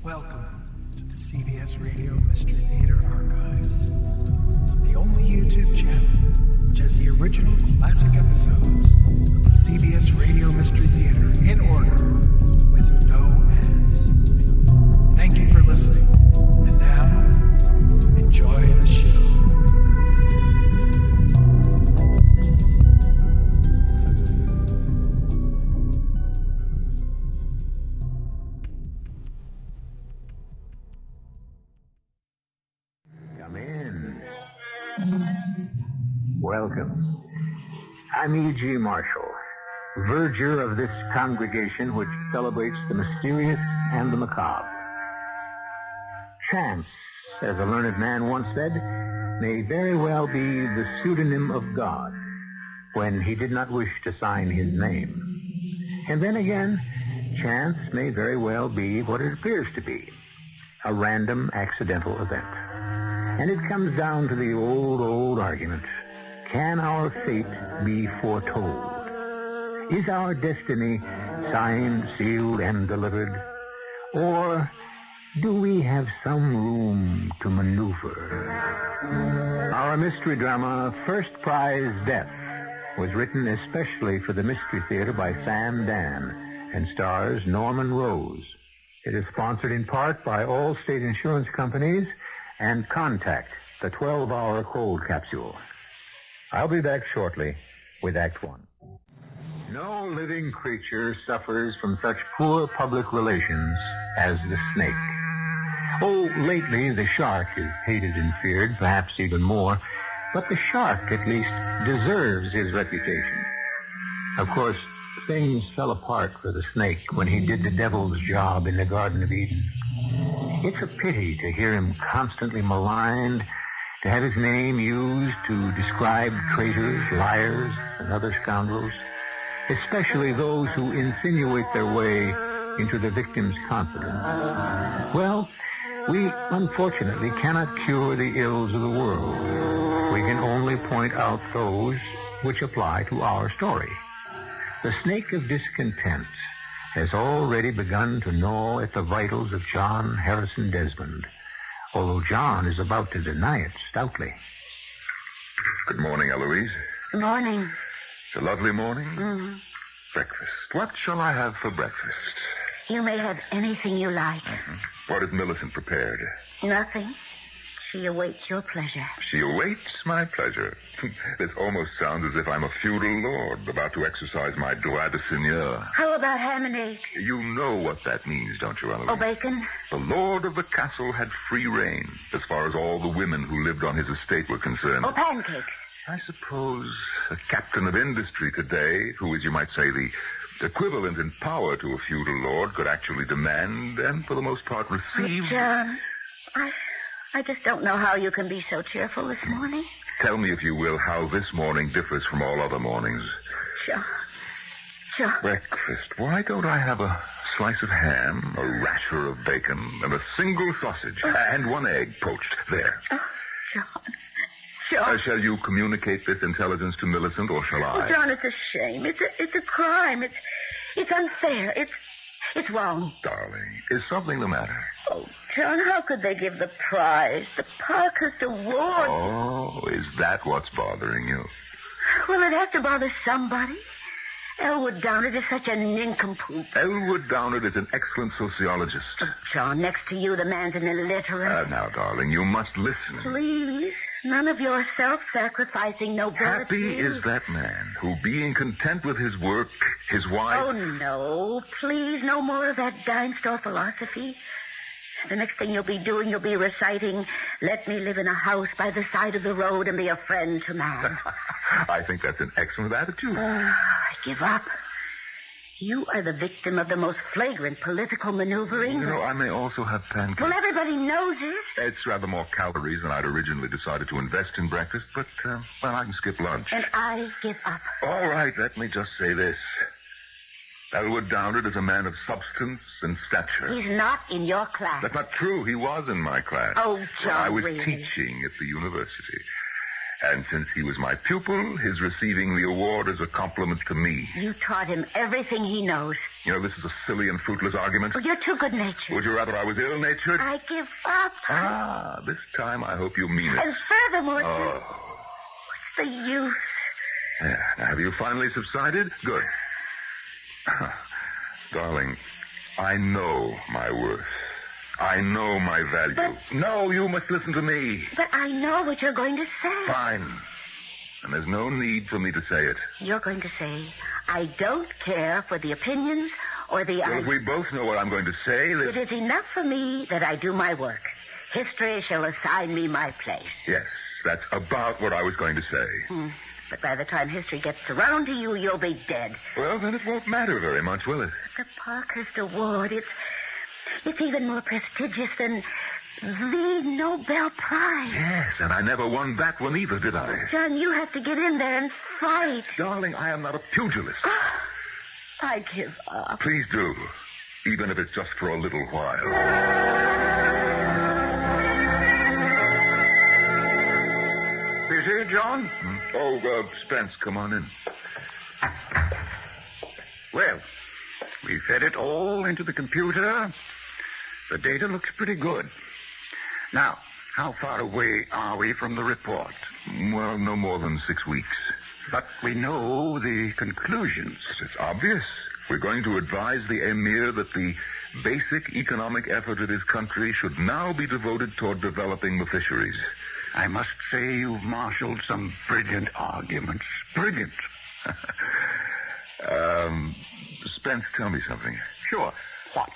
Welcome to the CBS Radio Mystery Theater Archives, the only YouTube channel which has the original classic episodes of the CBS Radio Mystery Theater in order with no ads. Thank you for listening, and now, enjoy the show. Welcome. I'm E.G. Marshall, verger of this congregation which celebrates the mysterious and the macabre. Chance, as a learned man once said, may very well be the pseudonym of God when he did not wish to sign his name. And then again, chance may very well be what it appears to be, a random accidental event. And it comes down to the old argument. Can our fate be foretold? Is our destiny signed, sealed, and delivered? Or do we have some room to maneuver? Our mystery drama, First Prize Death, was written especially for the Mystery Theater by Dann and stars Norman Rose. It is sponsored in part by all state insurance companies and Contact, the 12-hour cold capsule. I'll be back shortly with Act One. No living creature suffers from such poor public relations as the snake. Oh, lately the shark is hated and feared, perhaps even more, but the shark at least deserves his reputation. Of course, things fell apart for the snake when he did the devil's job in the Garden of Eden. It's a pity to hear him constantly maligned, to have his name used to describe traitors, liars, and other scoundrels, especially those who insinuate their way into the victim's confidence. Well, we unfortunately cannot cure the ills of the world. We can only point out those which apply to our story. The snake of discontent has already begun to gnaw at the vitals of John Harrison Desmond, although John is about to deny it stoutly. Good morning, Eloise. Good morning. It's a lovely morning. Mm-hmm. Breakfast. What shall I have for breakfast? You may have anything you like. Mm-hmm. What has Millicent prepared? Nothing. She awaits your pleasure. She awaits my pleasure. This almost sounds as if I'm a feudal lord about to exercise my droit de seigneur. How about ham and eggs? You know what that means, don't you, Eloise? Oh, bacon? The lord of the castle had free reign as far as all the women who lived on his estate were concerned. Oh, pancakes. I suppose a captain of industry today, who is, you might say, the equivalent in power to a feudal lord, could actually demand and, for the most part, receive... John, I just don't know how you can be so cheerful this morning. Tell me, if you will, how this morning differs from all other mornings. Sure. Breakfast. Why don't I have a slice of ham, a rasher of bacon, and a single sausage, and one egg poached? There. Oh, John. Shall you communicate this intelligence to Millicent, or shall I? Oh, John, it's a shame. It's a crime. It's unfair. It's wrong. Darling, is something the matter? Oh, John, how could they give the prize, the Parkhurst Award? Oh, is that what's bothering you? Well, it has to bother somebody. Elwood Downard is such a nincompoop. Elwood Downard is an excellent sociologist. Oh, John, next to you, the man's an illiterate. Now, darling, you must listen. Please, none of your self-sacrificing nobility. Happy is that man who, being content with his work, his wife... Oh, no, please, no more of that dime store philosophy. The next thing you'll be doing, you'll be reciting, "Let me live in a house by the side of the road and be a friend to man." I think that's an excellent attitude. I give up. You are the victim of the most flagrant political maneuvering. You know, I may also have pancakes. Well, everybody knows it. It's rather more calories than I'd originally decided to invest in breakfast, but, I can skip lunch. And I give up. All right, let me just say this. Elwood Downard is a man of substance and stature. He's not in your class. That's not true. He was in my class. Oh, John, I was really? teaching at the university. And since he was my pupil, his receiving the award is a compliment to me. You taught him everything he knows. You know, this is a silly and fruitless argument. Oh, you're too good-natured. Would you rather I was ill-natured? I give up. This time I hope you mean it. And furthermore, Oh. what's the use? Yeah. Now, have you finally subsided? Good. Darling, I know my worth. I know my value. But- No, you must listen to me. But I know what you're going to say. Fine. And there's no need for me to say it. You're going to say, I don't care for the opinions or the Well, ideas. if we both know what I'm going to say, It is enough for me that I do my work. History shall assign me my place. Yes, that's about what I was going to say. But by the time history gets around to you, you'll be dead. Well, then it won't matter very much, will it? The Parkhurst Award, it's even more prestigious than the Nobel Prize. Yes, and I never won that one either, did I? John, you have to get in there and fight. Darling, I am not a pugilist. I give up. Please do, even if it's just for a little while. Busy, John? Oh, Spence, come on in. Well, we fed it all into the computer. The data looks pretty good. Now, how far away are we from the report? Well, no more than 6 weeks. But we know the conclusions. It's obvious. We're going to advise the Emir that the basic economic effort of his country should now be devoted toward developing the fisheries. I must say you've marshaled some brilliant arguments. Brilliant. Spence, tell me something. Sure. What?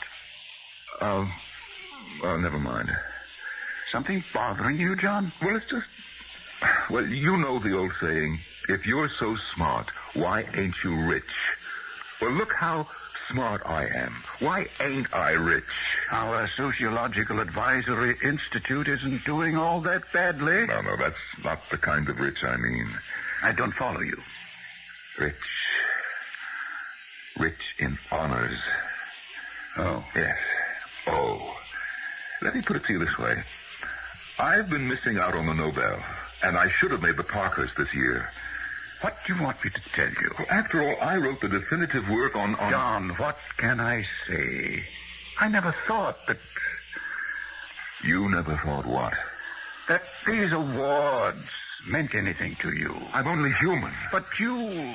Well, never mind. Something bothering you, John? Well, it's just... Well, you know the old saying, if you're so smart, why ain't you rich? Well, look how smart I am. Why ain't I rich? Our Sociological Advisory Institute isn't doing all that badly. No, that's not the kind of rich I mean. I don't follow you. Rich. Rich in honors. Oh. Yes. Oh. Let me put it to you this way. I've been missing out on the Nobel, and I should have made the Parkhurst this year. What do you want me to tell you? Well, after all, I wrote the definitive work on... John, what can I say? I never thought that... You never thought what? That these awards meant anything to you. I'm only human. But you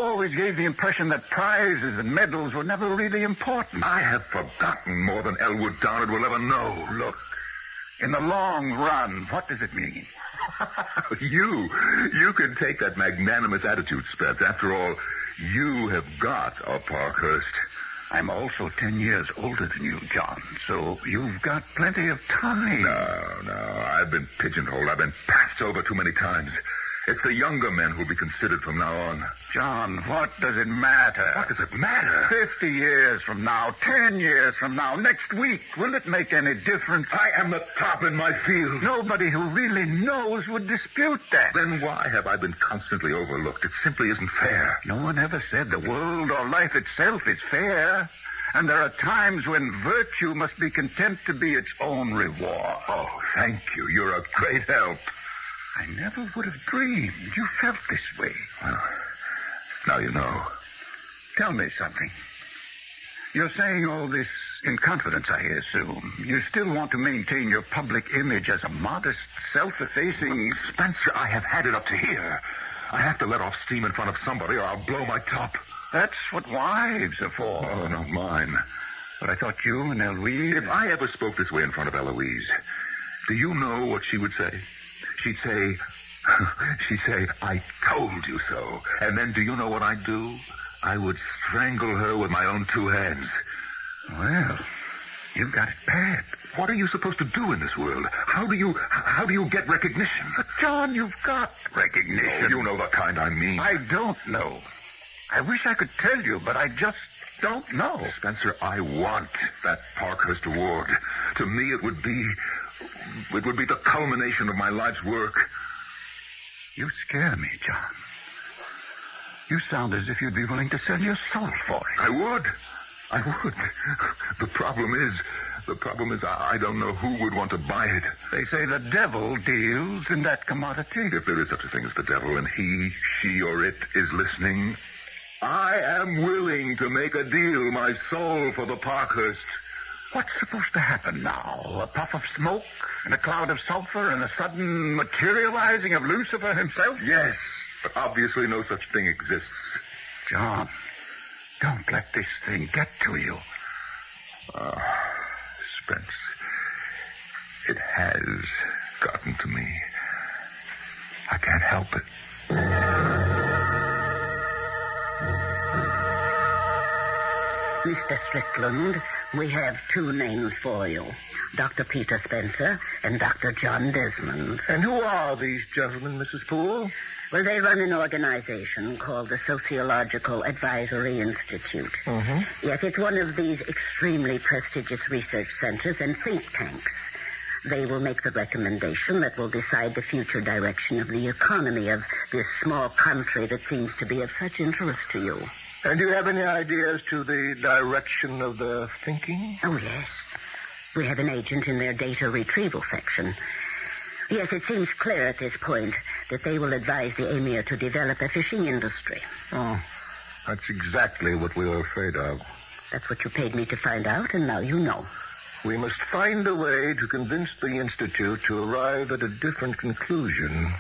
always gave the impression that prizes and medals were never really important. I have forgotten more than Elwood Downard will ever know. Look, in the long run, what does it mean? You can take that magnanimous attitude, Spence. After all, you have got a Parkhurst. I'm also 10 years older than you, John, so you've got plenty of time. No. I've been pigeonholed. I've been passed over too many times. It's the younger men who'll be considered from now on. John, what does it matter? What does it matter? 50 years from now, 10 years from now, next week, will it make any difference? I am the top in my field. Nobody who really knows would dispute that. Then why have I been constantly overlooked? It simply isn't fair. No one ever said the world or life itself is fair. And there are times when virtue must be content to be its own reward. Oh, thank you. You're a great help. I never would have dreamed you felt this way. Well, now you know. Tell me something. You're saying all this in confidence, I assume. You still want to maintain your public image as a modest, self-effacing... Spencer, I have had it up to here. I have to let off steam in front of somebody or I'll blow my top. That's what wives are for. Oh, not mine. But I thought you and Eloise... If I ever spoke this way in front of Eloise, do you know what she would say? She'd say, I told you so. And then do you know what I'd do? I would strangle her with my own 2 hands. Well, you've got it bad. What are you supposed to do in this world? How do you get recognition? But, John, you've got recognition. Oh, you know the kind I mean. I don't know. I wish I could tell you, but I just don't know. Spencer, I want that Parkhurst Award. To me, it would be the culmination of my life's work. You scare me, John. You sound as if you'd be willing to sell your soul for it. I would. The problem is, The problem is I don't know who would want to buy it. They say the devil deals in that commodity. If there is such a thing as the devil and he, she, or it is listening, I am willing to make a deal, my soul, for the Parkhurst. What's supposed to happen now? A puff of smoke and a cloud of sulfur and a sudden materializing of Lucifer himself? Yes, but obviously no such thing exists. John, don't let this thing get to you. Spence, it has gotten to me. I can't help it. Mr. Strickland, we have two names for you. Dr. Peter Spencer and Dr. John Desmond. And who are these gentlemen, Mrs. Poole? Well, they run an organization called the Sociological Advisory Institute. Mm-hmm. Yes, it's one of these extremely prestigious research centers and think tanks. They will make the recommendation that will decide the future direction of the economy of this small country that seems to be of such interest to you. And do you have any ideas to the direction of their thinking? Oh, yes. We have an agent in their data retrieval section. Yes, it seems clear at this point that they will advise the Emir to develop a fishing industry. Oh, that's exactly what we were afraid of. That's what you paid me to find out, and now you know. We must find a way to convince the Institute to arrive at a different conclusion.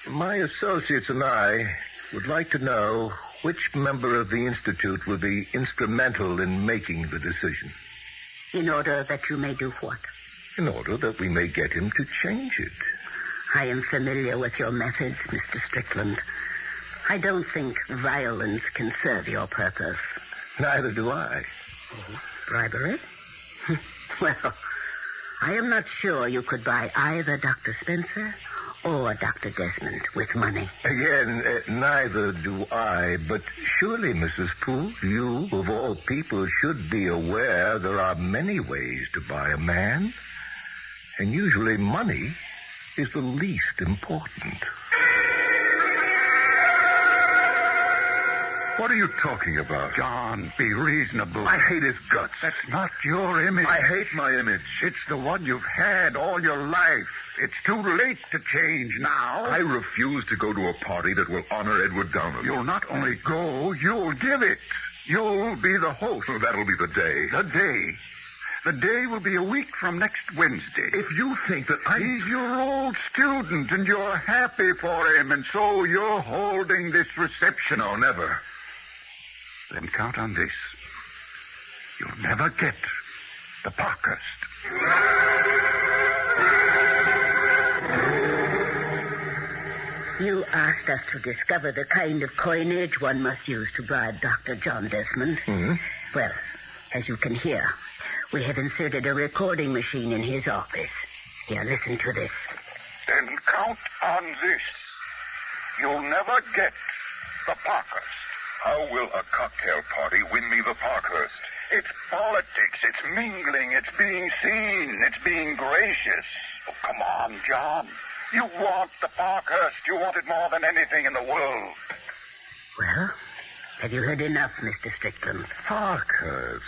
My associates and I would like to know which member of the Institute will be instrumental in making the decision. In order that you may do what? In order that we may get him to change it. I am familiar with your methods, Mr. Strickland. I don't think violence can serve your purpose. Neither do I. Oh, bribery? Well, I am not sure you could buy either Dr. Spencer or Dr. Desmond with money. Again, neither do I, but surely, Mrs. Poole, you, of all people, should be aware there are many ways to buy a man, and usually money is the least important. What are you talking about? John, be reasonable. I hate his guts. That's not your image. I hate my image. It's the one you've had all your life. It's too late to change now. I refuse to go to a party that will honor Edward Downard. You'll not only go, you'll give it. You'll be the host. Oh, that'll be the day. The day. The day will be a week from next Wednesday. If you think that He's your old student, and you're happy for him, and so you're holding this reception. No, never. Then count on this. You'll never get the Parkhurst. You asked us to discover the kind of coinage one must use to bribe Dr. John Desmond. Mm-hmm. Well, as you can hear, we have inserted a recording machine in his office. Here, listen to this. Then count on this. You'll never get the Parkhurst. How will a cocktail party win me the Parkhurst? It's politics. It's mingling. It's being seen. It's being gracious. Oh, come on, John. You want the Parkhurst. You want it more than anything in the world. Well, have you heard enough, Mr. Strickland? Parkhurst.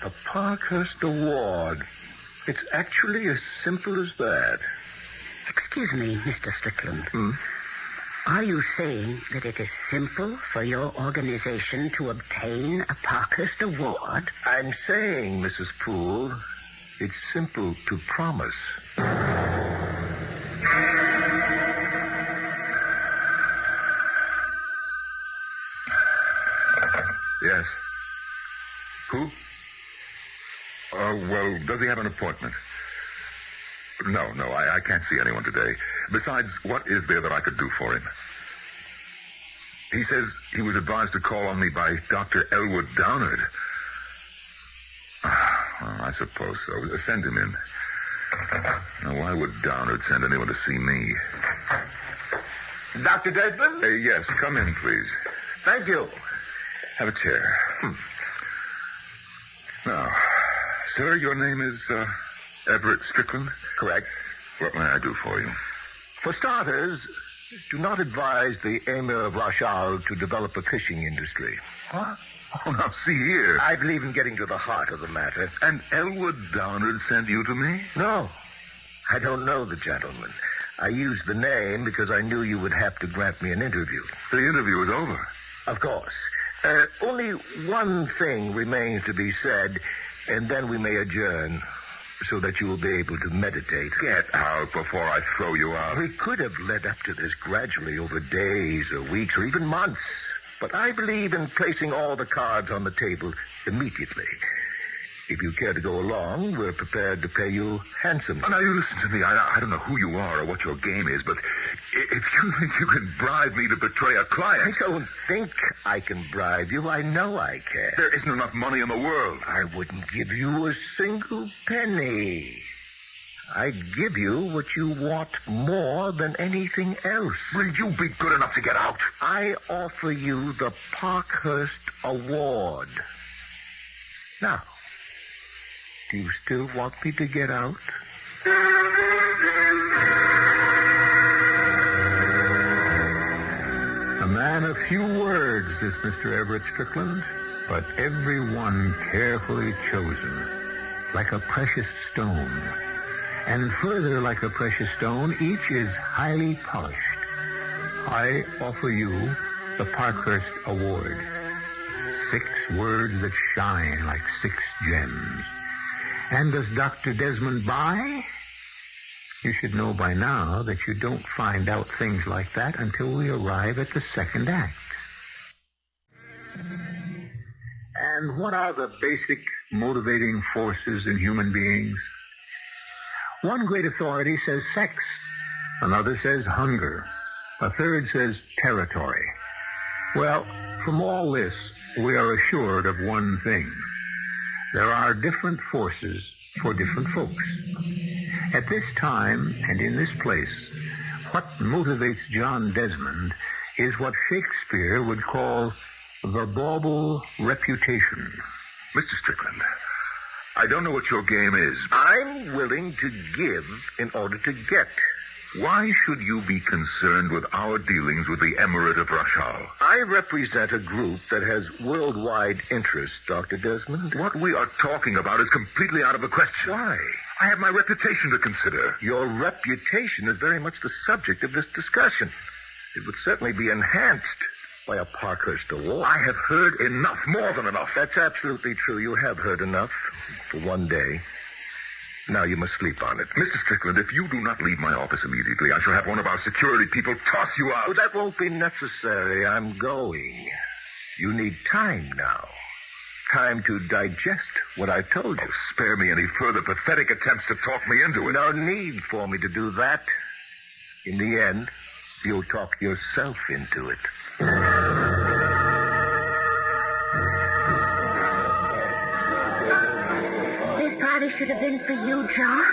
The Parkhurst Award. It's actually as simple as that. Excuse me, Mr. Strickland. Hmm? Are you saying that it is simple for your organization to obtain a Parkhurst Award? I'm saying, Mrs. Poole, it's simple to promise. Yes. Who? Well, does he have an appointment? No, I can't see anyone today. Besides, what is there that I could do for him? He says he was advised to call on me by Dr. Elwood Downard. Well, I suppose so. Send him in. Now, why would Downard send anyone to see me? Dr. Desmond? Yes, come in, please. Thank you. Have a chair. Now, sir, your name is Everett Strickland? Correct. What may I do for you? For starters, Do not advise the Emir of Rashal to develop a fishing industry. What? Oh, now, see here. I believe in getting to the heart of the matter. And Elwood Downard sent you to me? No, I don't know the gentleman. I used the name because I knew you would have to grant me an interview. The interview is over. Of course. Only one thing remains to be said, and then we may adjourn, so that you will be able to meditate. Get out before I throw you out. We could have led up to this gradually over days or weeks or even months, but I believe in placing all the cards on the table immediately. If you care to go along, we're prepared to pay you handsomely. Now, you listen to me. I don't know who you are or what your game is, but if you think you can bribe me to betray a client... I don't think I can bribe you. I know I can. There isn't enough money in the world. I wouldn't give you a single penny. I'd give you what you want more than anything else. Will you be good enough to get out? I offer you the Parkhurst Award. Now, do you still want me to get out? A man of few words, this Mr. Everett Strickland, but every one carefully chosen, like a precious stone. And further, like a precious stone, each is highly polished. I offer you the Parkhurst Award. 6 words that shine like 6 gems. And does Dr. Desmond buy? You should know by now that you don't find out things like that until we arrive at the second act. And what are the basic motivating forces in human beings? One great authority says sex. Another says hunger. A third says territory. Well, from all this, we are assured of one thing. There are different forces for different folks. At this time and in this place, what motivates John Desmond is what Shakespeare would call the bauble reputation. Mr. Strickland, I don't know what your game is. I'm willing to give in order to get. Why should you be concerned with our dealings with the Emirate of Rashal? I represent a group that has worldwide interests, Dr. Desmond. What we are talking about is completely out of the question. Why? I have my reputation to consider. Your reputation is very much the subject of this discussion. It would certainly be enhanced by a Parkhurst Award. I have heard enough, more than enough. That's absolutely true. You have heard enough for one day. Now you must sleep on it. Mr. Strickland, if you do not leave my office immediately, I shall have one of our security people toss you out. Oh, that won't be necessary. I'm going. You need time now. Time to digest what I've told you. Oh, spare me any further pathetic attempts to talk me into it. No need for me to do that. In the end, you'll talk yourself into it. This party should have been for you, John.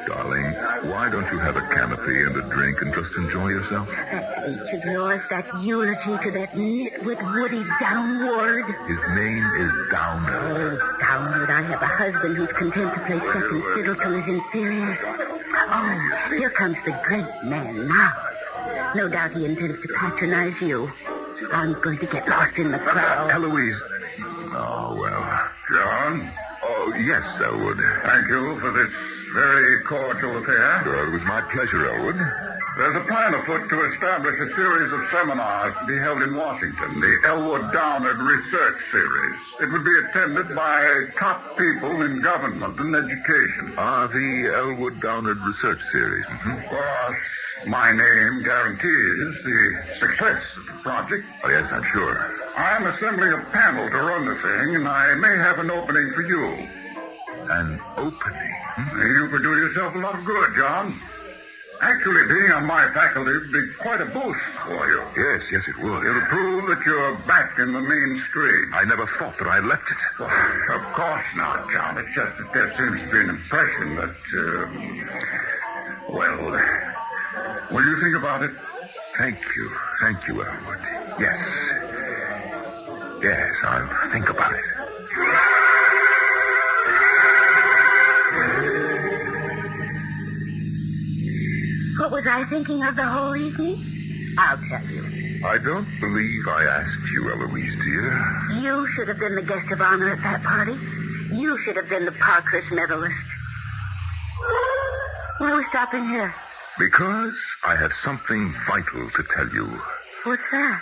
Darling, why don't you have a canopy and a drink and just enjoy yourself? That speech of yours, that eulogy to that nitwit Woody Downward. His name is Downard. Oh, Downward, I have a husband who's content to play second fiddle to his inferiors. Oh, here comes the great man now. No doubt he intends to patronize you. I'm going to get lost in the crowd. Eloise. Oh, well. John? Oh, yes, Elwood. Thank you for this very cordial affair. Sure, it was my pleasure, Elwood. There's a plan afoot to establish a series of seminars to be held in Washington, the Elwood Downard Research Series. It would be attended by top people in government and education. The Elwood Downard Research Series. Of course, my name guarantees the success of the project. Oh, yes, I'm sure. I'm assembling a panel to run the thing, and I may have an opening for you. An opening? You could do yourself a lot of good, John. Actually, being on my faculty would be quite a boost for you. Yes, it would. It'll prove that you're back in the mainstream. I never thought that I left it. Well, of course not, John. It's just that there seems to be an impression that, will you think about it? Thank you, Elwood. Yes, I'll think about it. What was I thinking of the whole evening? I'll tell you. I don't believe I asked you, Eloise, dear. You should have been the guest of honor at that party. You should have been the Parkhurst Medalist. Why are we stopping here? Because I have something vital to tell you. What's that?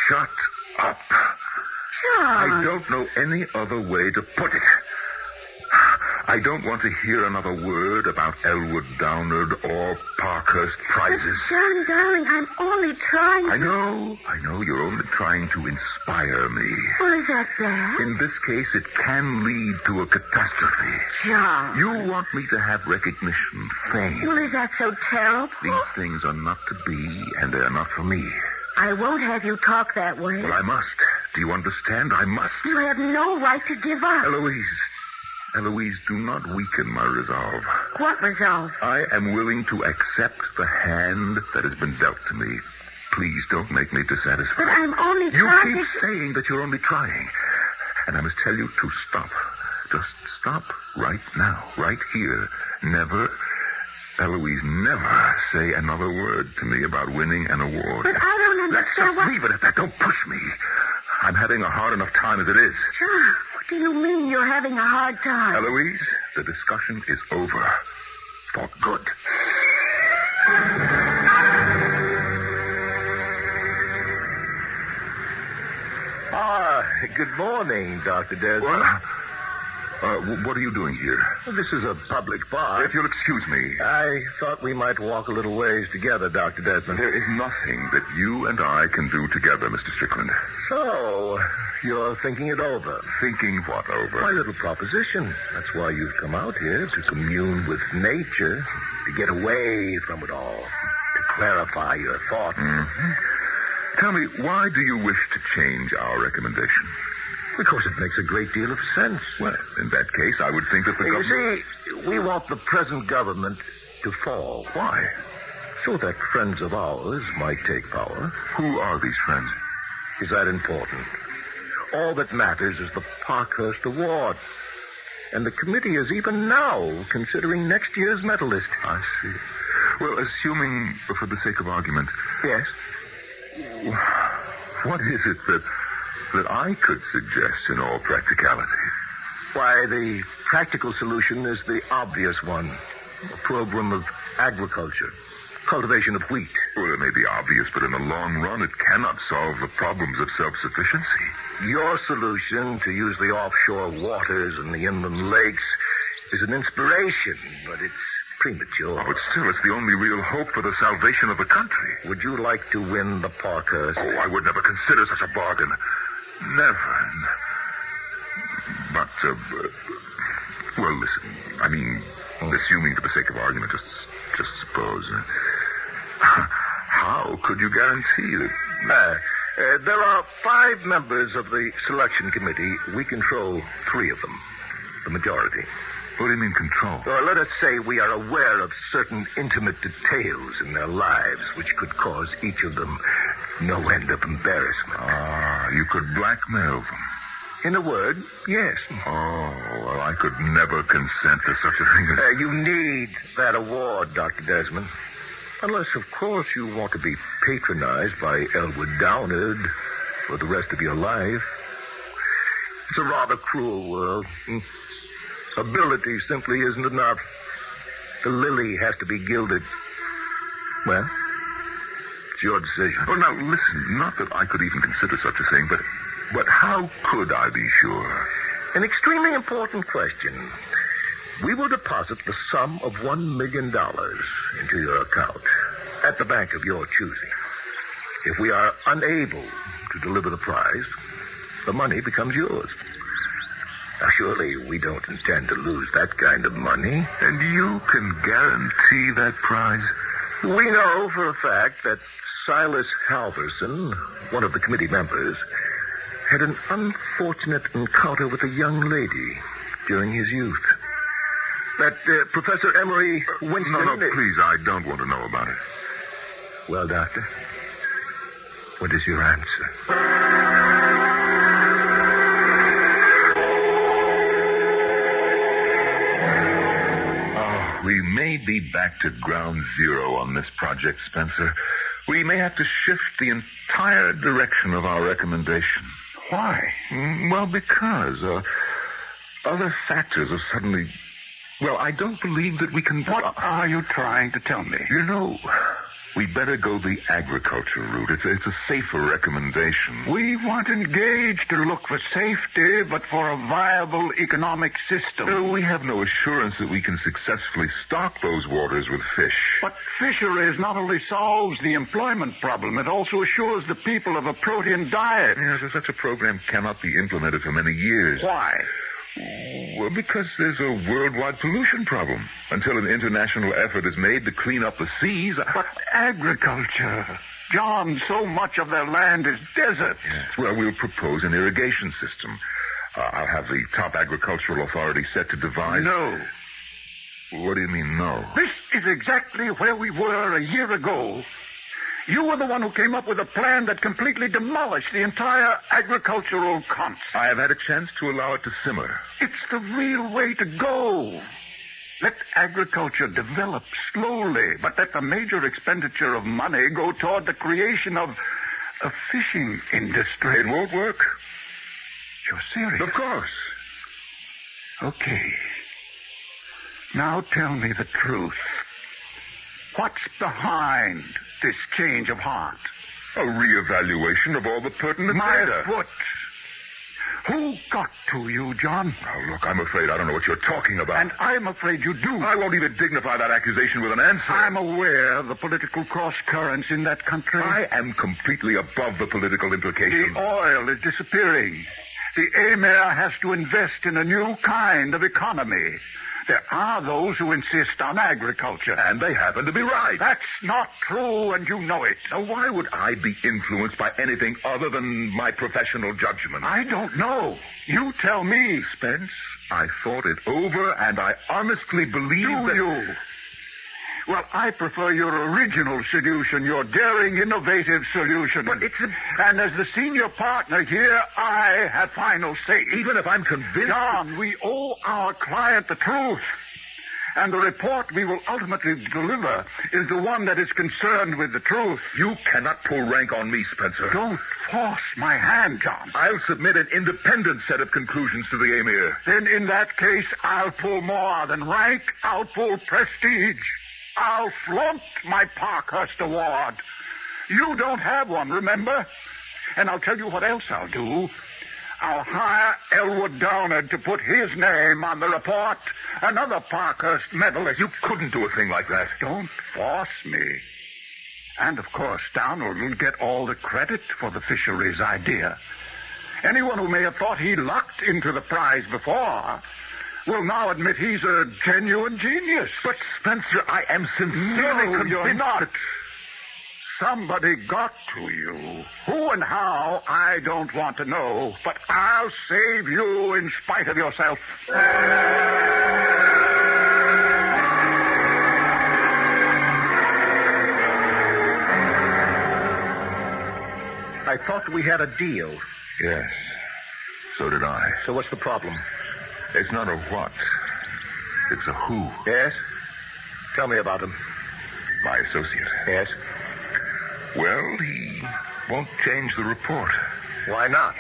Shut up. John. I don't know any other way to put it. I don't want to hear another word about Elwood Downard or Parkhurst prizes. But John, darling, I'm only trying to... I know you're only trying to inspire me. Well, is that bad? In this case, it can lead to a catastrophe. John. You want me to have recognition, fame. Well, is that so terrible? These things are not to be, and they're not for me. I won't have you talk that way. Well, I must. Do you understand? I must. You have no right to give up. Eloise, do not weaken my resolve. What resolve? I am willing to accept the hand that has been dealt to me. Please don't make me dissatisfied. But I'm only You trying keep saying that you're only trying. And I must tell you to stop. Just stop right now, right here. Never, Eloise, never say another word to me about winning an award. But I don't understand Let's just leave it at that. Don't push me. I'm having a hard enough time as it is. John, what do you mean you're having a hard time? Eloise, the discussion is over. For good. Good morning, Dr. Desmond. What are you doing here? Well, this is a public bar. If you'll excuse me. I thought we might walk a little ways together, Dr. Desmond. There is nothing that you and I can do together, Mr. Strickland. So, you're thinking it over. Thinking what over? My little proposition. That's why you've come out here, to commune with nature, to get away from it all, to clarify your thoughts. Mm-hmm. Tell me, why do you wish to change our recommendation? Because it makes a great deal of sense. Well, in that case, I would think that the government... You see, we want the present government to fall. Why? So that friends of ours might take power. Who are these friends? Is that important? All that matters is the Parkhurst Award. And the committee is even now considering next year's medalist. I see. Well, assuming, for the sake of argument... Yes? What is it that I could suggest in all practicality? Why, the practical solution is the obvious one. A program of agriculture. Cultivation of wheat. Well, it may be obvious, but in the long run, it cannot solve the problems of self-sufficiency. Your solution to use the offshore waters and the inland lakes is an inspiration, but it's premature. Oh, but still, it's the only real hope for the salvation of the country. Would you like to win the Parkhurst? Oh, I would never consider such a bargain. Never. But, well, listen. I mean, assuming for the sake of argument, just suppose. How could you guarantee that? There are 5 members of the selection committee. We control 3 of them. The majority. What do you mean, control? Or let us say we are aware of certain intimate details in their lives which could cause each of them no end of embarrassment. Ah, you could blackmail them. In a word, yes. Oh, well, I could never consent to such a thing. You need that award, Dr. Desmond. Unless, of course, you want to be patronized by Elwood Downard for the rest of your life. It's a rather cruel world. Ability simply isn't enough. The lily has to be gilded. Well, it's your decision. Oh, now, listen, not that I could even consider such a thing, but how could I be sure? An extremely important question. We will deposit the sum of $1 million into your account at the bank of your choosing. If we are unable to deliver the prize, the money becomes yours. Now, surely we don't intend to lose that kind of money. And you can guarantee that prize? We know for a fact that Silas Halverson, one of the committee members, had an unfortunate encounter with a young lady during his youth. That Professor Emery Winston... No, please, I don't want to know about it. Well, Doctor, what is your answer? We may be back to ground zero on this project, Spencer, We may have to shift the entire direction of our recommendation. Why? Well, because other factors have suddenly... Well, I don't believe that we can... What are you trying to tell me? You know, we better go the agriculture route. It's a safer recommendation. We weren't engaged to look for safety, but for a viable economic system. We have no assurance that we can successfully stock those waters with fish. But fisheries not only solves the employment problem, it also assures the people of a protein diet. Yes, such a program cannot be implemented for many years. Why? Well, because there's a worldwide pollution problem. Until an international effort is made to clean up the seas... But agriculture... John, so much of their land is desert. Yes. Well, we'll propose an irrigation system. I'll have the top agricultural authority set to devise... No. What do you mean, no? This is exactly where we were a year ago. You were the one who came up with a plan that completely demolished the entire agricultural concept. I have had a chance to allow it to simmer. It's the real way to go. Let agriculture develop slowly, but let the major expenditure of money go toward the creation of a fishing industry. It won't work. You're serious? Of course. Okay. Now tell me the truth. What's behind this change of heart? A reevaluation of all the pertinent data. My foot. Who got to you, John? Oh, look, I'm afraid I don't know what you're talking about. And I'm afraid you do. I won't even dignify that accusation with an answer. I'm aware of the political cross-currents in that country. I am completely above the political implications. The oil is disappearing. The Emir has to invest in a new kind of economy. There are those who insist on agriculture. And they happen to be right. That's not true, and you know it. Now, why would I be influenced by anything other than my professional judgment? I don't know. You tell me. Spence, I thought it over, and I honestly believe Do you? Well, I prefer your original solution, your daring, innovative solution. But it's And as the senior partner here, I have final say. Even if I'm convinced... John, we owe our client the truth. And the report we will ultimately deliver is the one that is concerned with the truth. You cannot pull rank on me, Spencer. Don't force my hand, John. I'll submit an independent set of conclusions to the Emir. Then in that case, I'll pull more than rank. I'll pull prestige. I'll flaunt my Parkhurst Award. You don't have one, remember? And I'll tell you what else I'll do. I'll hire Elwood Downard to put his name on the report. Another Parkhurst Medal. You couldn't do a thing like that. Don't force me. And, of course, Downard will get all the credit for the fisheries idea. Anyone who may have thought he lucked into the prize before will now admit he's a genuine genius. But, Spencer, I am sincerely No, convinced you're not. that... Somebody got to you. Who and how, I don't want to know. But I'll save you in spite of yourself. I thought we had a deal. Yes, so did I. So what's the problem? It's not a what. It's a who. Yes? Tell me about him. My associate. Yes? Well, he won't change the report. Why not?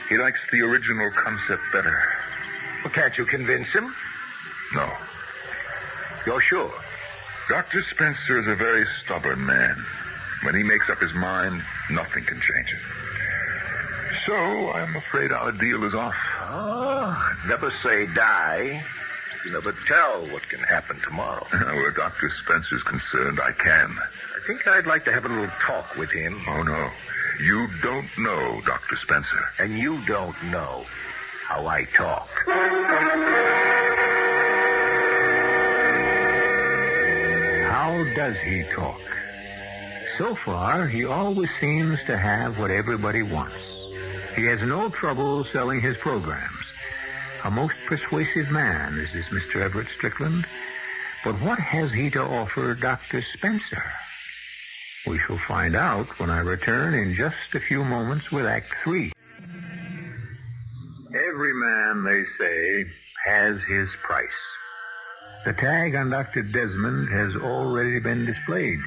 He likes the original concept better. Well, can't you convince him? No. You're sure? Dr. Spencer is a very stubborn man. When he makes up his mind, nothing can change it. So, I'm afraid our deal is off. Oh, never say die. You never tell what can happen tomorrow. Where Dr. Spencer's concerned, I can. I think I'd like to have a little talk with him. Oh, no. You don't know Dr. Spencer. And you don't know how I talk. How does he talk? So far, he always seems to have what everybody wants. He has no trouble selling his programs. A most persuasive man is this Mr. Everett Strickland. But what has he to offer Dr. Spencer? We shall find out when I return in just a few moments with Act 3. Every man, they say, has his price. The tag on Dr. Desmond has already been displayed.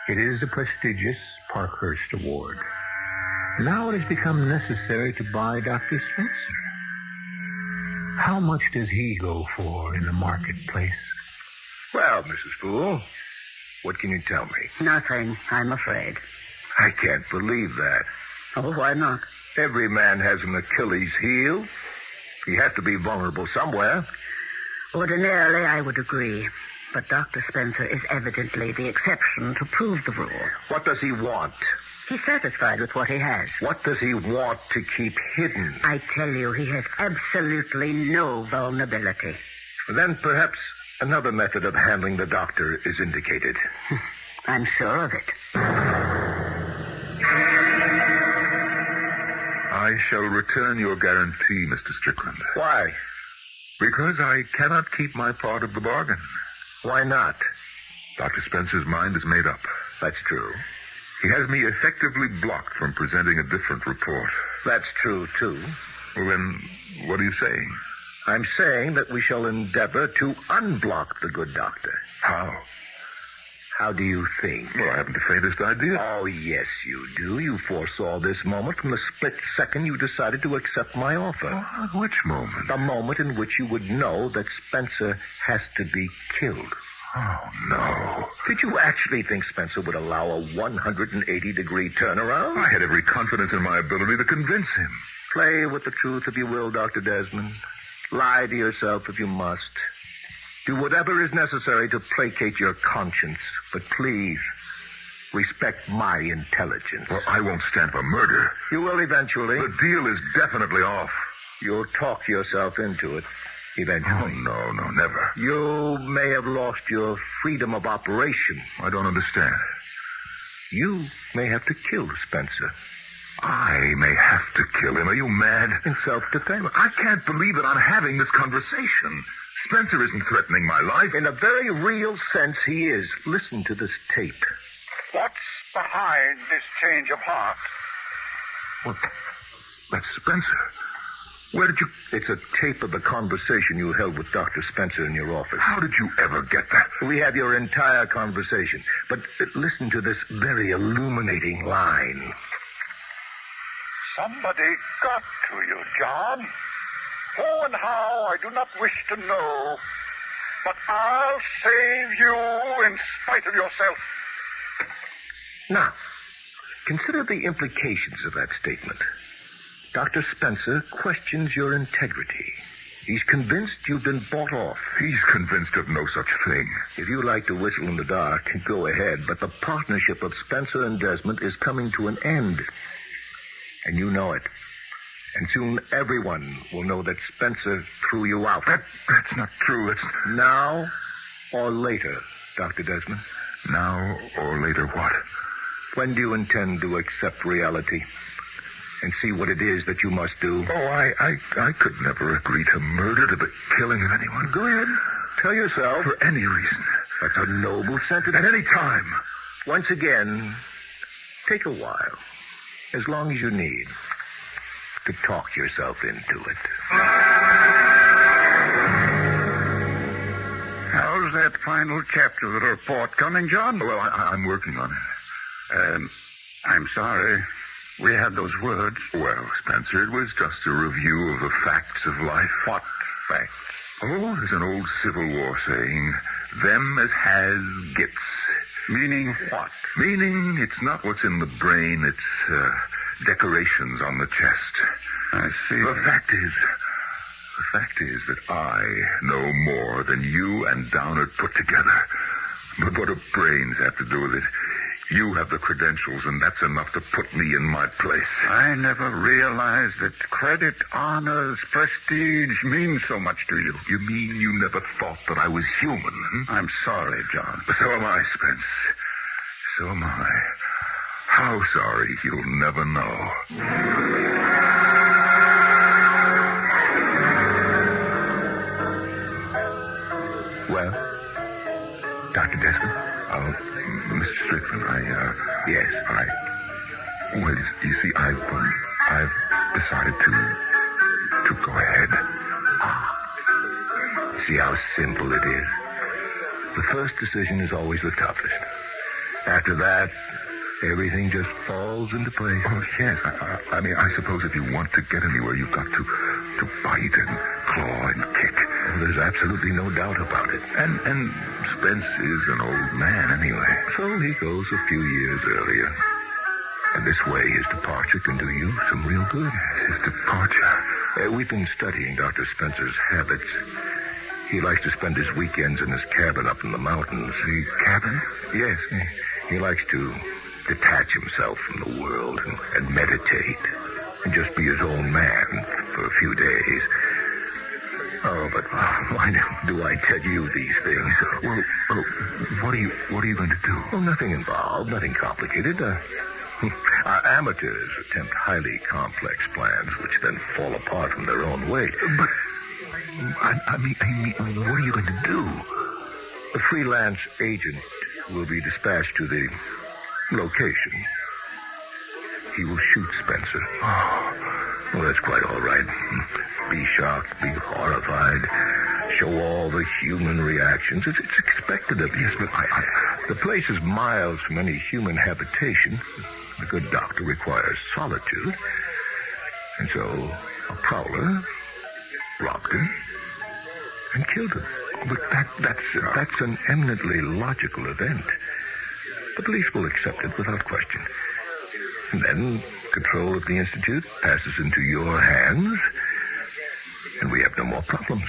It is the prestigious Parkhurst Award. Now it has become necessary to buy Dr. Spencer. How much does he go for in the marketplace? Well, Mrs. Poole, what can you tell me? Nothing, I'm afraid. I can't believe that. Oh, why not? Every man has an Achilles heel. He has to be vulnerable somewhere. Ordinarily, I would agree. But Dr. Spencer is evidently the exception to prove the rule. What does he want? He's satisfied with what he has. What does he want to keep hidden? I tell you, he has absolutely no vulnerability. Then perhaps another method of handling the doctor is indicated. I'm sure of it. I shall return your guarantee, Mr. Strickland. Why? Because I cannot keep my part of the bargain. Why not? Dr. Spencer's mind is made up. That's true. He has me effectively blocked from presenting a different report. That's true, too. Well, then, what are you saying? I'm saying that we shall endeavor to unblock the good doctor. How? How do you think? Well, I haven't the faintest idea. Oh, yes, you do. You foresaw this moment from the split second you decided to accept my offer. Well, which moment? The moment in which you would know that Spencer has to be killed. Oh, no. Did you actually think Spencer would allow a 180-degree turnaround? I had every confidence in my ability to convince him. Play with the truth if you will, Dr. Desmond. Lie to yourself if you must. Do whatever is necessary to placate your conscience. But please, respect my intelligence. Well, I won't stand for murder. You will eventually. The deal is definitely off. You'll talk yourself into it eventually. Oh, no, never. You may have lost your freedom of operation. I don't understand. You may have to kill Spencer. I may have to kill him. Are you mad? In self-defense. I can't believe that I'm having this conversation. Spencer isn't threatening my life. In a very real sense, he is. Listen to this tape. What's behind this change of heart? Well, that's Spencer. Where did you... It's a tape of the conversation you held with Dr. Spencer in your office. How did you ever get that? We have your entire conversation. But listen to this very illuminating line. Somebody got to you, John. Who and how, I do not wish to know. But I'll save you in spite of yourself. Now, consider the implications of that statement. Dr. Spencer questions your integrity. He's convinced you've been bought off. He's convinced of no such thing. If you like to whistle in the dark, go ahead. But the partnership of Spencer and Desmond is coming to an end. And you know it. And soon everyone will know that Spencer threw you out. That's not true. It's... Now or later, Dr. Desmond? Now or later what? When do you intend to accept reality and see what it is that you must do? Oh, I could never agree to murder, to the killing of anyone. Go ahead. Tell yourself. For any reason. That's a noble sentiment. At any time. Once again, take a while. As long as you need to talk yourself into it. How's that final chapter of the report coming, John? Well, I'm working on it. I'm sorry. We had those words. Well, Spencer, it was just a review of the facts of life. What facts? Oh, there's an old Civil War saying, them as has gets. Meaning what? Meaning it's not what's in the brain, it's decorations on the chest. I see. The fact is that I know more than you and Downard put together. But what do brains have to do with it? You have the credentials, and that's enough to put me in my place. I never realized that credit, honors, prestige means so much to you. You mean you never thought that I was human? Hmm? I'm sorry, John. So am I, Spence. So am I. How sorry, you'll never know. Well, Dr. Desmond? Mr. Strickland, Yes. Well, you see, I've decided to go ahead. See how simple it is. The first decision is always the toughest. After that, everything just falls into place. Oh, yes. I mean, I suppose if you want to get anywhere, you've got to bite and claw and kick. Well, there's absolutely no doubt about it. And Spence is an old man anyway. So he goes a few years earlier. And this way, his departure can do you some real good. His departure? We've been studying Dr. Spencer's habits. He likes to spend his weekends in his cabin up in the mountains. The cabin? Yes. He likes to detach himself from the world and meditate and just be his own man for a few days. Oh, but why do I tell you these things? Well, what are you going to do? Well, nothing involved, nothing complicated. Our amateurs attempt highly complex plans which then fall apart from their own weight. But, I mean, what are you going to do? A freelance agent will be dispatched to the location. He will shoot Spencer. Oh, well, that's quite all right. Be shocked, be horrified, show all the human reactions. It's expected of you. Yes, but The place is miles from any human habitation. A good doctor requires solitude. And so a prowler robbed him and killed him. But that's an eminently logical event. The police will accept it without question. And then control of the Institute passes into your hands, and we have no more problems.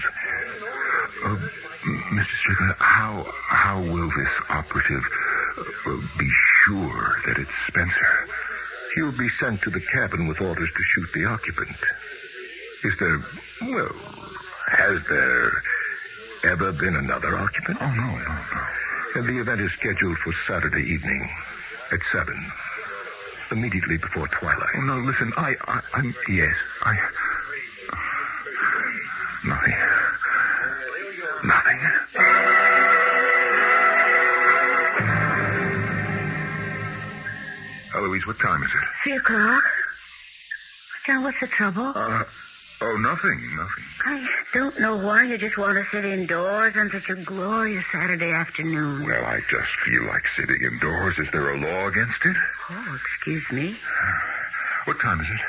Mr. Strickland, how will this operative be sure that it's Spencer? He'll be sent to the cabin with orders to shoot the occupant. Has there ever been another occupant? Oh, no. And the event is scheduled for Saturday evening at 7, immediately before twilight. Oh, no, listen, I'm... Yes. Nothing. Eloise, what time is it? 3 o'clock. John, what's the trouble? Nothing. I don't know why you just want to sit indoors on such a glorious Saturday afternoon. Well, I just feel like sitting indoors. Is there a law against it? Oh, excuse me. What time is it?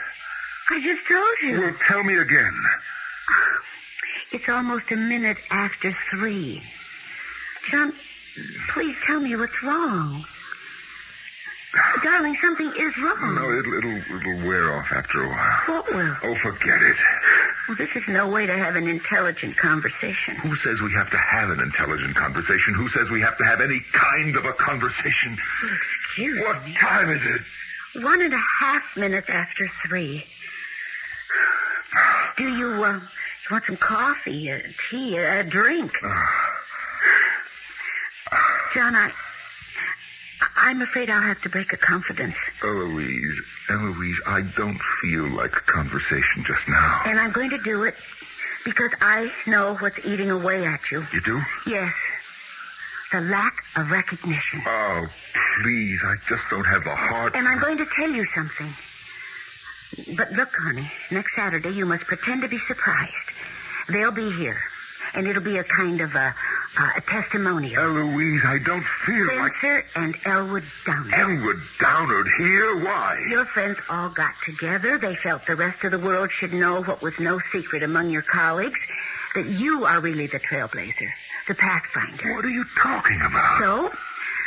I just told you. Well, tell me again. It's almost a minute after 3. John, please tell me what's wrong. Darling, something is wrong. No, it'll wear off after a while. What will? Oh, forget it. Well, this is no way to have an intelligent conversation. Who says we have to have an intelligent conversation? Who says we have to have any kind of a conversation? Well, excuse me. What time is it? 1.5 minutes after 3. Do you want some coffee, tea, a drink? John, I'm afraid I'll have to break a confidence. Eloise, I don't feel like a conversation just now. And I'm going to do it because I know what's eating away at you. You do? Yes. The lack of recognition. Oh, please, I just don't have the heart. And I'm going to tell you something. But look, honey, next Saturday you must pretend to be surprised. They'll be here. And it'll be a kind of a testimonial. Eloise, I don't feel like... Spencer and Elwood Downard. Elwood Downard here? Why? Your friends all got together. They felt the rest of the world should know what was no secret among your colleagues, that you are really the trailblazer, the pathfinder. What are you talking about? So,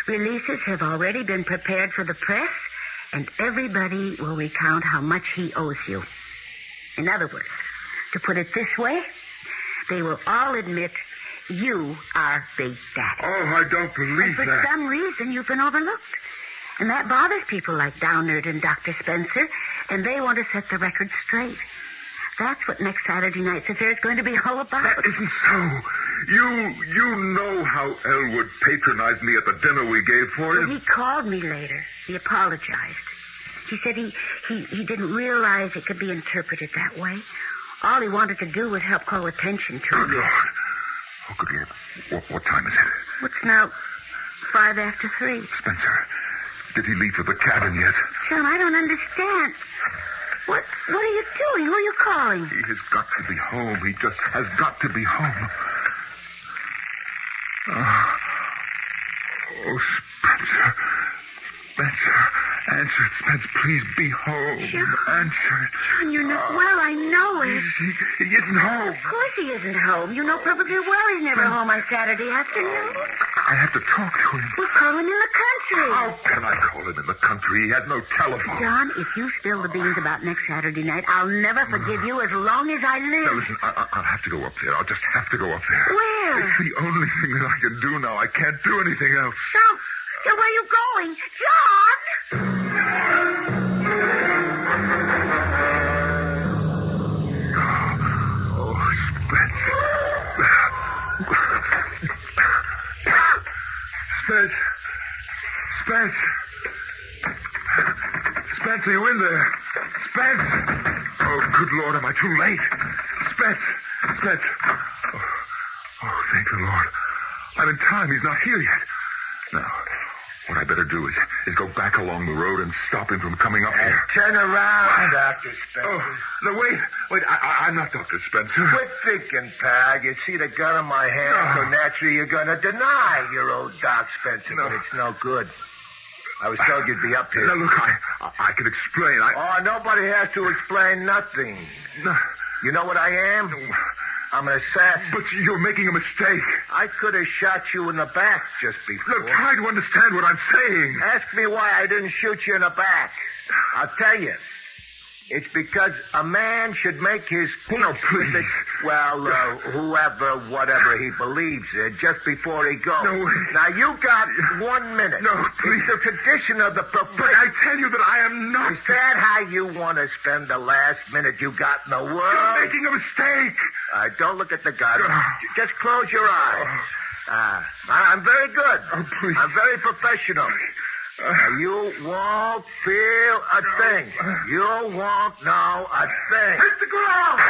releases have already been prepared for the press, and everybody will recount how much he owes you. In other words, to put it this way, they will all admit you are Big Daddy. Oh, I don't believe and that. For some reason, you've been overlooked. And that bothers people like Downard and Dr. Spencer, and they want to set the record straight. That's what next Saturday night's affair is going to be all about. That isn't so. You know how Elwood patronized me at the dinner we gave for him. Well, he called me later. He apologized. He said he didn't realize it could be interpreted that way. All he wanted to do was help call attention to Good it. Lord. Oh, good Lord. What time is it? What's now 5 after 3. Spencer, did he leave for the cabin yet? John, I don't understand. What are you doing? Who are you calling? He has got to be home. He just has got to be home. Oh, Spencer. Spencer, answer it, Spence. Please be home. John. Answer it. John, you're not well. I know it. He isn't home. Of course he isn't home. You know perfectly well he's never home on Saturday afternoon. I have to talk to him. We'll call him in the country. How can I call him in the country? He has no telephone. John, if you spill the beans about next Saturday night, I'll never forgive you as long as I live. Now, listen, I'll have to go up there. I'll just have to go up there. Where? It's the only thing that I can do now. I can't do anything else. John, where are you going? John! Oh, Spence. Spence. Spence. Spence, are you in there? Spence. Oh, good Lord, am I too late? Spence. Spence. Oh, thank the Lord. I'm in time. He's not here yet. Now, what I better do is go back along the road and stop him from coming up here. Turn around, Dr. Spencer. Oh, no, wait. I'm not Dr. Spencer. Quit thinking, pal. You see the gun in my hand, so naturally you're going to deny your old Doc Spencer, but it's no good. I was told you'd be up here. Now, look, I can explain. Oh, nobody has to explain nothing. No. You know what I am? I'm an assassin. But you're making a mistake. I could have shot you in the back just before. Look, try to understand what I'm saying. Ask me why I didn't shoot you in the back. I'll tell you. It's because a man should make his peace No, please. with it, whoever, whatever he believes in, just before he goes. No. Now, you got 1 minute. No, please. It's the tradition of the profession. But I tell you that I am not. Is that how you want to spend the last minute you got in the world? You're making a mistake. Don't look at the gun. Just close your eyes. I'm very good. Oh, please. I'm very professional. You won't feel a thing. You won't know a thing. Hit the ground.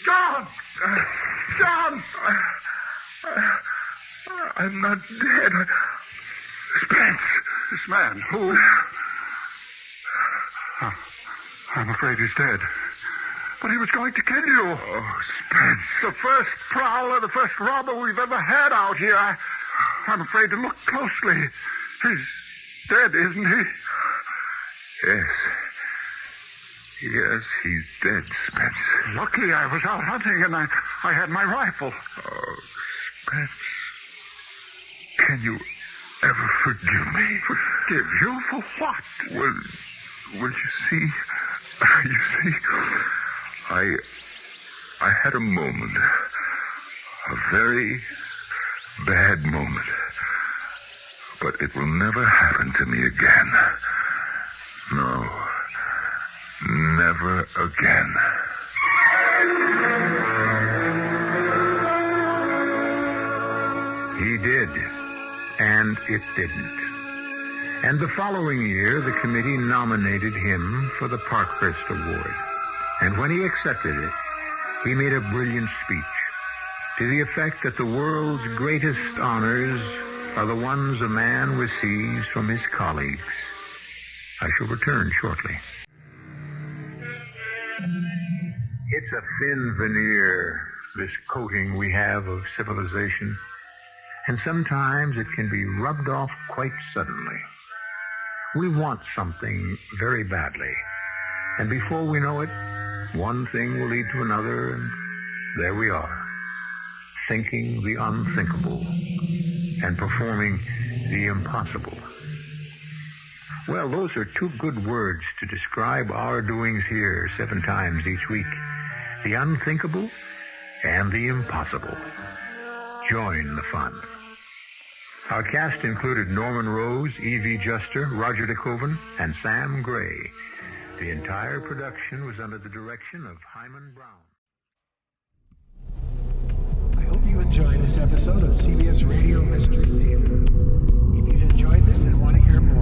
John. John. I'm not dead. Spence. This man, who? I'm afraid he's dead. But he was going to kill you. Oh, Spence. The first prowler, the first robber we've ever had out here. I'm afraid to look closely. He's dead, isn't he? Yes. Yes, he's dead, Spence. Lucky I was out hunting and I had my rifle. Oh, Spence. Can you ever forgive me? Forgive you for what? Well, you see, I had a moment, a very bad moment, but it will never happen to me again. No, never again. He did, and it didn't. And the following year, the committee nominated him for the Parkhurst Award. And when he accepted it, he made a brilliant speech to the effect that the world's greatest honors are the ones a man receives from his colleagues. I shall return shortly. It's a thin veneer, this coating we have of civilization. And sometimes it can be rubbed off quite suddenly. We want something very badly. And before we know it, one thing will lead to another, and there we are, thinking the unthinkable and performing the impossible. Well, those are two good words to describe our doings here 7 times each week. The unthinkable and the impossible. Join the fun. Our cast included Norman Rose, Evie Juster, Roger Dekoven, and Sam Gray. The entire production was under the direction of Hyman Brown. I hope you enjoyed this episode of CBS Radio Mystery Theater. If you've enjoyed this and want to hear more,